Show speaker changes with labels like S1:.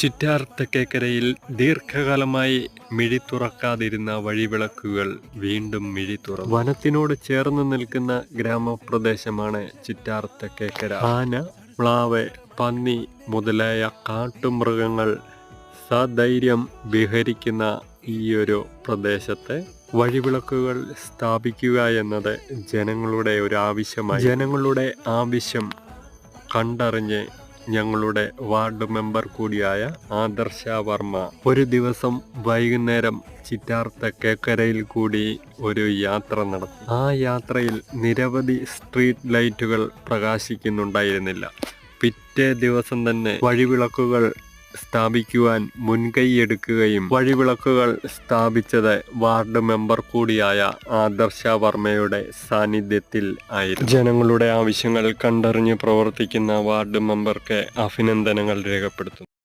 S1: ചിറ്റാർ തെക്കേക്കരയിൽ ദീർഘകാലമായി മിഴി തുറക്കാതിരുന്ന വഴിവിളക്കുകൾ വീണ്ടും മിഴി തുറന്നു. വനത്തിനോട് ചേർന്ന് നിൽക്കുന്ന ഗ്രാമപ്രദേശമാണ് ചിറ്റാർ തെക്കേക്കര. ആന, മ്ലാവ്, പന്നി മുതലായ കാട്ടുമൃഗങ്ങൾ സധൈര്യം വിഹരിക്കുന്ന ഈയൊരു പ്രദേശത്ത് വഴിവിളക്കുകൾ സ്ഥാപിക്കുക എന്നത് ജനങ്ങളുടെ ഒരു ആവശ്യമായി. ജനങ്ങളുടെ ആവശ്യം കണ്ടറിഞ്ഞ് ഞങ്ങളുടെ വാർഡ് മെമ്പർ കൂടിയായ ആദർശ വർമ്മ ഒരു ദിവസം വൈകുന്നേരം ചിറ്റാർ തെക്കേക്കരയിൽ കൂടി ഒരു യാത്ര നടത്തി. ആ യാത്രയിൽ നിരവധി സ്ട്രീറ്റ് ലൈറ്റുകൾ പ്രകാശിക്കുന്നുണ്ടായിരുന്നില്ല. പിറ്റേ ദിവസം തന്നെ വഴിവിളക്കുകൾ സ്ഥാപിക്കുവാൻ മുൻകൈയെടുക്കുകയും വഴിവിളക്കുകൾ സ്ഥാപിച്ചത് വാർഡ് മെമ്പർ കൂടിയായ ആദർശ വർമ്മയുടെ സാന്നിധ്യത്തിൽ ആയിരുന്നു. ജനങ്ങളുടെ ആവശ്യങ്ങൾ കണ്ടറിഞ്ഞ് പ്രവർത്തിക്കുന്ന വാർഡ് മെമ്പർക്ക് അഭിനന്ദനങ്ങൾ രേഖപ്പെടുത്തുന്നു.